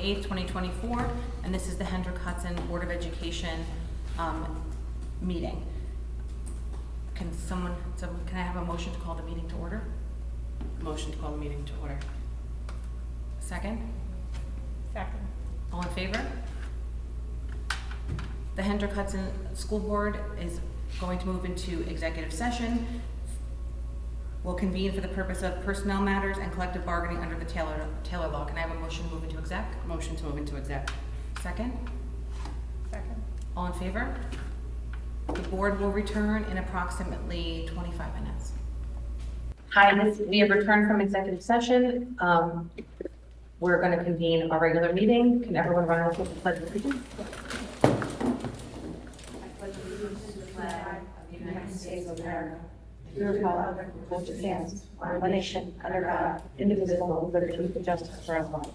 28th, 2024, and this is the Hendrick Hudson Board of Education meeting. Can I have a motion to call the meeting to order? Motion to call the meeting to order. Second? Second. All in favor? The Hendrick Hudson School Board is going to move into executive session. We'll convene for the purpose of personnel matters and collective bargaining under the Taylor Law. Can I have a motion to move into exec? Motion to move into exec. Second? Second. All in favor? The board will return in approximately 25 minutes. Hi, we have returned from executive session. We're going to convene our regular meeting. Can everyone rise with the pledge of allegiance? United States of America, to the republic for which it stands, one nation, under God, indivisible, with liberty and justice for all.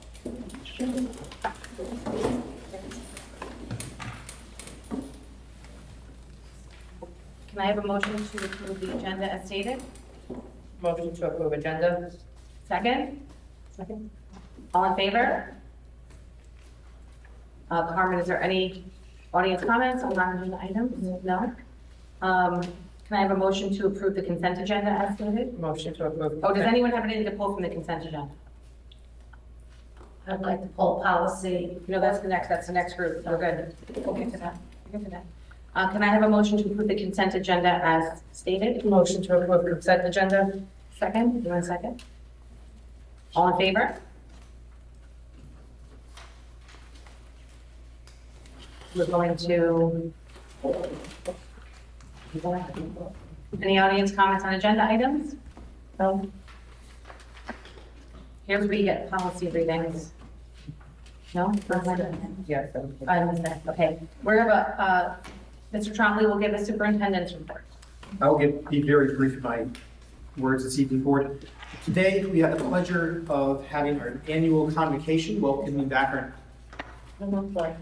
Can I have a motion to approve the agenda as stated? Motion to approve agenda. Second? Second. All in favor? Carmen, is there any audience comments on non-agenda items? No? Can I have a motion to approve the consent agenda as stated? Motion to approve. Oh, does anyone have anything to pull from the consent agenda? I'd like to pull policy. No, that's the next group. We're good. We'll get to that. We'll get to that. Can I have a motion to approve the consent agenda as stated? Motion to approve consent agenda. Second? You want a second? All in favor? We're going to... Any audience comments on agenda items? No? Here's where you get policy readings. No? Yes. I understand. Okay. We're gonna, Mr. Trombley will give a superintendent's report. I'll be very brief in my words this evening, board. Today, we have the pleasure of having our annual convocation, welcoming back our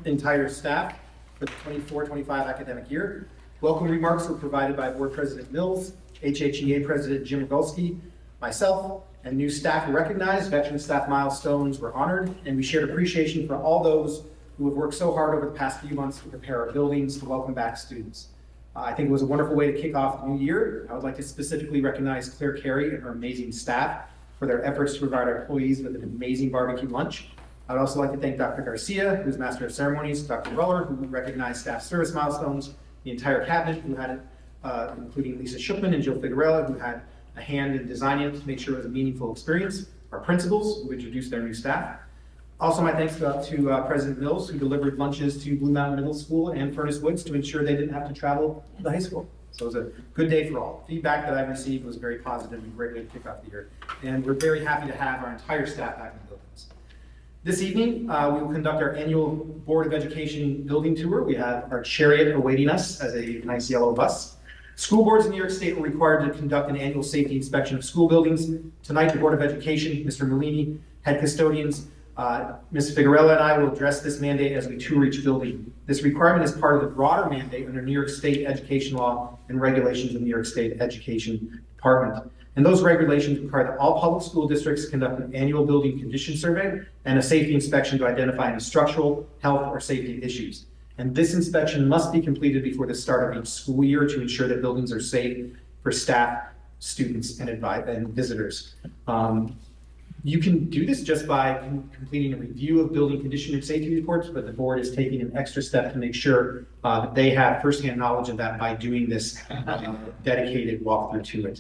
entire staff for the 24-25 academic year. Welcome remarks were provided by Board President Mills, HHEA President Jim Mikulski, myself, and new staff were recognized. Veteran staff milestones were honored, and we shared appreciation for all those who have worked so hard over the past few months to prepare our buildings to welcome back students. I think it was a wonderful way to kick off the new year. I would like to specifically recognize Claire Carey and her amazing staff for their efforts to provide our employees with an amazing barbecue lunch. I'd also like to thank Dr. Garcia, who's Master of Ceremonies, Dr. Ruller, who recognized staff service milestones, the entire cabinet who had it, including Lisa Shupman and Jill Figueroa, who had a hand in designing it to make sure it was a meaningful experience, our principals, who introduced their new staff. Also, my thanks go out to President Mills, who delivered lunches to Blue Mountain Middle School and Furnace Woods to ensure they didn't have to travel to the high school. So it was a good day for all. Feedback that I received was very positive and a great way to kick off the year. And we're very happy to have our entire staff back in the buildings. This evening, we will conduct our annual Board of Education building tour. We have our chariot awaiting us as a nice yellow bus. School boards in New York State are required to conduct an annual safety inspection of school buildings. Tonight, the Board of Education, Mr. Molini, head custodians, Ms. Figueroa and I will address this mandate as we tour each building. This requirement is part of the broader mandate under New York State education law and regulations of New York State Education Department. And those regulations require that all public school districts conduct an annual building condition survey and a safety inspection to identify any structural, health, or safety issues. And this inspection must be completed before the start of each school year to ensure that buildings are safe for staff, students, and visitors. You can do this just by completing a review of building condition and safety reports, but the board is taking an extra step to make sure that they have firsthand knowledge of that by doing this dedicated walkthrough to it.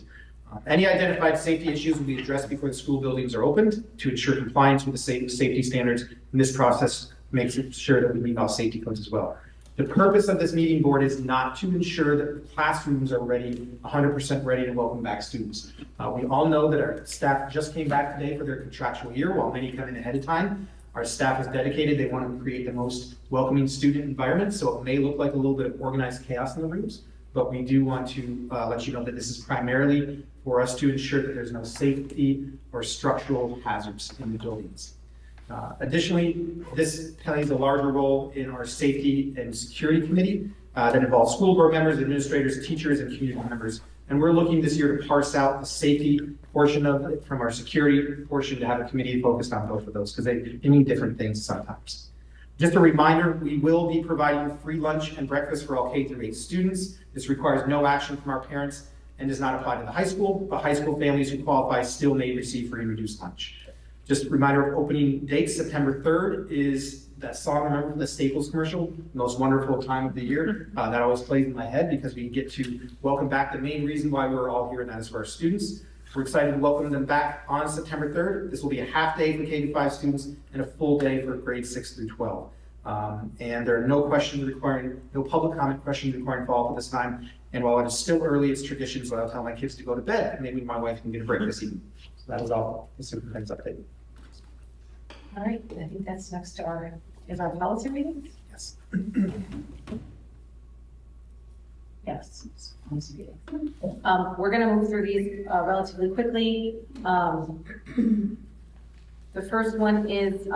Any identified safety issues will be addressed before the school buildings are opened to ensure compliance with the safety standards. And this process makes sure that we meet all safety codes as well. The purpose of this meeting, board, is not to ensure that the classrooms are ready, 100% ready to welcome back students. We all know that our staff just came back today for their contractual year, while many come in ahead of time. Our staff is dedicated. They want to create the most welcoming student environment, so it may look like a little bit of organized chaos in the rooms, but we do want to let you know that this is primarily for us to ensure that there's no safety or structural hazards in the buildings. Additionally, this plays a larger role in our safety and security committee that involves school board members, administrators, teachers, and community members. And we're looking this year to parse out the safety portion of it, from our security portion, to have a committee focused on both of those, because they mean different things sometimes. Just a reminder, we will be providing free lunch and breakfast for all K through 8 students. This requires no action from our parents and does not apply to the high school, but high school families who qualify still may receive free and reduced lunch. Just a reminder of opening dates, September 3rd is that song, remember from the Staples commercial, most wonderful time of the year. That always plays in my head because we get to welcome back the main reason why we're all here, and that is for our students. We're excited to welcome them back on September 3rd. This will be a half day for K-5 students and a full day for grades 6 through 12. And there are no public comment questions requiring follow-up at this time. And while it is still early, it's tradition, so I'll tell my kids to go to bed. Maybe my wife can get a break this evening. So that is all the superintendent's update. All right, I think that's next to our policy readings? Yes. Yes. Policy readings. We're gonna move through these relatively quickly. The first one is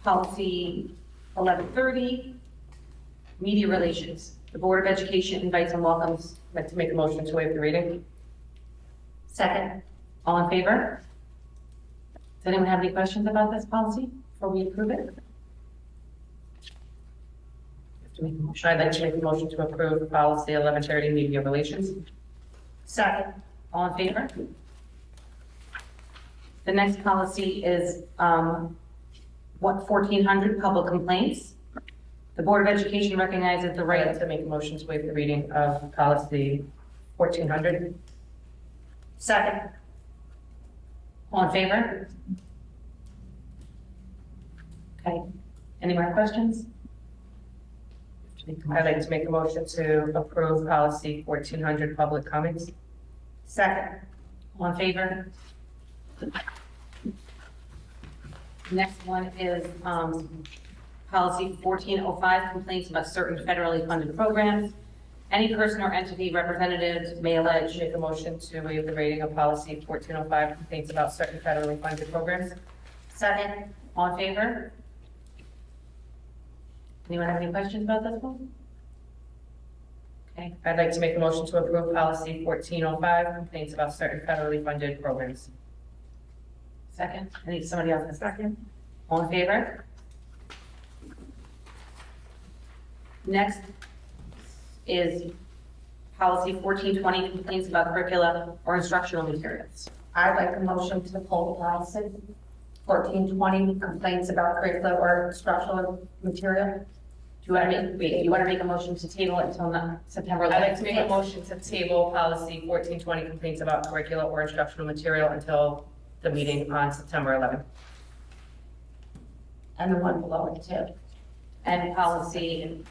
policy 1130, media relations. The Board of Education invites and welcomes. I'd like to make a motion to waive the reading. Second. All in favor? Does anyone have any questions about this policy before we approve it? You have to make a motion. I'd like to make a motion to approve policy 1130, media relations. Second. All in favor? The next policy is 1400, public complaints. The Board of Education recognizes the I'd right like to make a motion to waive the reading of policy 1400. Second. All in favor? Okay. Any more questions? I'd like to make a motion to approve policy 1400, public comments. Second. All in favor? Next one is policy 1405, complaints about certain federally funded programs. Any person or entity representative may I'd like allege. to make a motion to waive the reading of policy 1405, complaints about certain federally funded programs. Second. All in favor? Anyone have any questions about this one? Okay. I'd like to make a motion to approve policy 1405, complaints about certain federally funded programs. Second. I need somebody else. Second. All in favor? Next is policy 1420, complaints about curricula or instructional materials. I'd like a motion to pull policy 1420, complaints about curricular or instructional material. Do you want to make a motion to table it until September 11th? I'd like to make a motion to table policy 1420, complaints about curricular or instructional material until the meeting on September 11th. And the one below it too. And policy,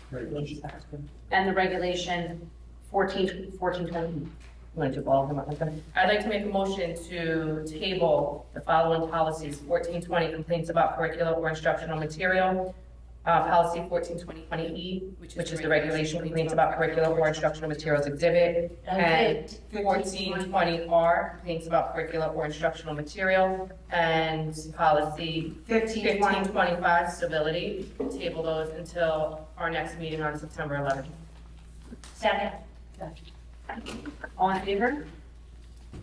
and the regulation 1420. Want to do all of them at once? I'd like to make a motion to table the following policies: 1420, complaints about curricular or instructional material, policy 1420-20E, which is the regulation, complaints about curricular or instructional materials exhibit, and 1420R, complaints about curricular or instructional material, and policy 1525, stability. Table those until our next meeting on September 11th. Second. All in favor?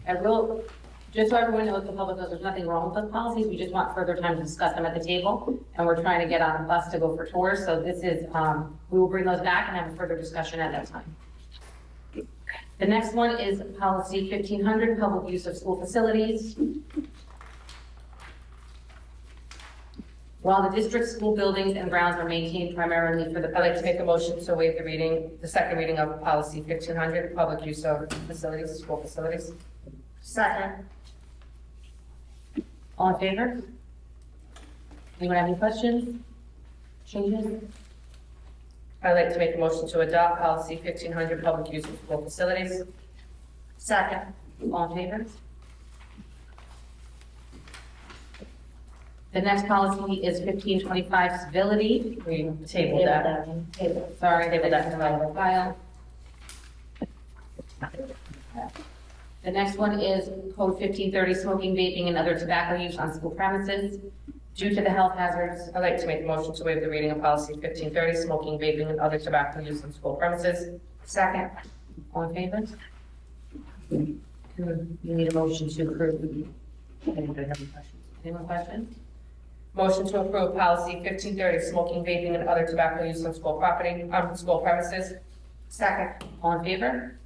I will, just so everyone knows, the public knows, there's nothing wrong with those policies, we just want further time to discuss them at the table, and we're trying to get on a bus to go for tours, so this is, we will bring those back and have a further discussion at that time. The next one is policy 1500, public use of school facilities. While the district's school buildings and grounds are maintained primarily for the I'd like to make a motion to waive the second reading of policy 1500, public use of facilities, school facilities. Second. All in favor? Anyone have any questions? Changes? I'd like to make a motion to adopt policy 1500, public use of school facilities. Second. All in favor? The next policy is 1525, civility. We tabled that. Table. Sorry, they did that in the file. The next one is code 1530, smoking, vaping, and other tobacco use on school premises. Due to the health hazards, I'd like to make a motion to waive the reading of policy 1530, smoking, vaping, and other tobacco use on school premises. second. All in favor? You need a motion to approve. Anybody have any questions? Any more questions? Motion to approve policy 1530, smoking, vaping, and other tobacco use on school property, on school premises. Second. All in favor?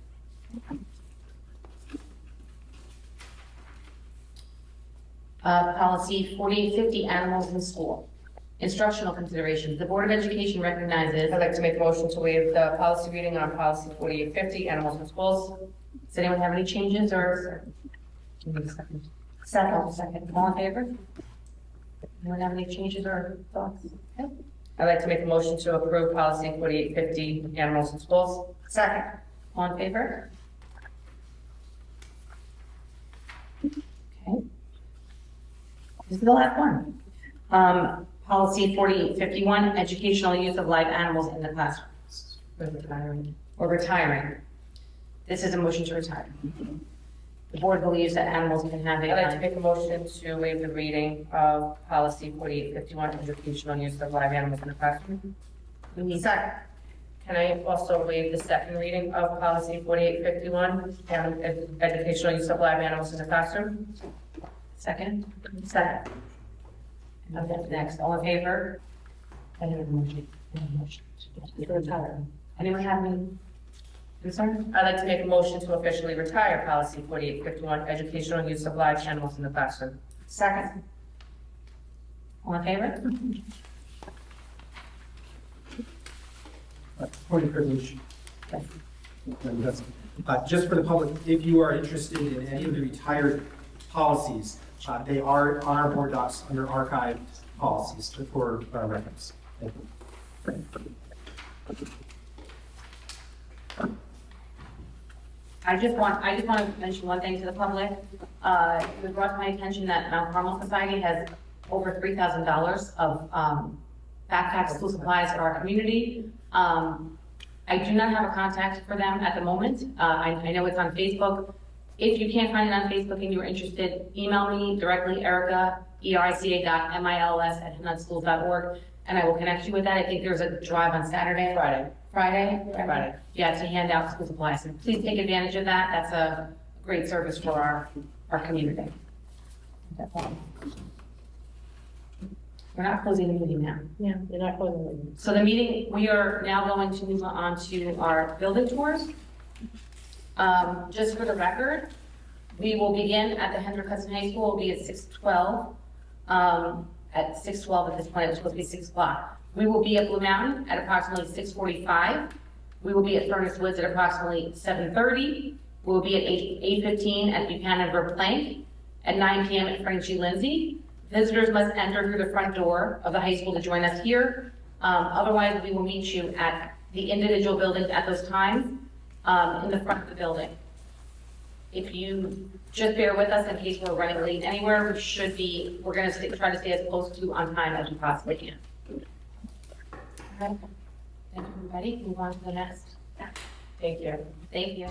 Policy 4850, animals in school. Instructional considerations. The Board of Education recognizes. I'd like to make a motion to waive the policy reading on policy 4850, animals in schools. Does anyone have any changes or? Second. All in favor? Anyone have any changes or thoughts? Okay. I'd like to make a motion to approve policy 4850, animals in schools. Second. All in favor? Okay. This is the last one. Policy 4851, educational use of live animals in the classroom. Or retiring. This is a motion to retire. The board believes that animals can have I'd like to a. make a motion to waive the reading of policy 4851, educational use of live animals in the classroom. Second. Can I also waive the second reading of policy 4851, educational use of live animals in the classroom? Second. Okay, next, all in favor? Anyone have any concern? I'd like to make a motion to officially retire policy 4851, educational use of live animals in the classroom. Second. All in favor? Point of privilege. Okay. Just for the public, if you are interested in any of the retired policies, they are on our board docs under archived policies for reference. Thank you. I just want to mention one thing to the public. It was brought to my attention that Mount Carmel Society has over $3,000 of backpack school supplies for our community. I do not have a contact for them at the moment. I know it's on Facebook. If you can't find it on Facebook and you're interested, email me directly, Erica, erica.mils@hnudschool.org, and I will connect you with that. I think there's a drive on Saturday. Friday? Yeah, to hand out school supplies. And please take advantage of that. That's a great service for our community. That's all. We're not closing the meeting now. Yeah, you're not closing the meeting. So the meeting, we are now going to move on to our building tours. Just for the record, we will begin at the Hendrick Hudson High School, will be at 6:12. At 6:12 at this point, it was supposed to be 6 o'clock. We will be at Blue Mountain at approximately 6:45. We will be at Furnace Woods at approximately 7:30. We will be at 8:15 at Buchanan Verplank, at 9 p.m. at Frank G. Lindsay. Visitors must enter through the front door of the high school to join us here. Otherwise, we will meet you at the individual buildings at those times in the front of the building. If you just bear with us in case we're running late anywhere, we're going to try to stay as close to on time as we possibly can. All right. Thank you, everybody. Move on to the next. Thank you. Thank you.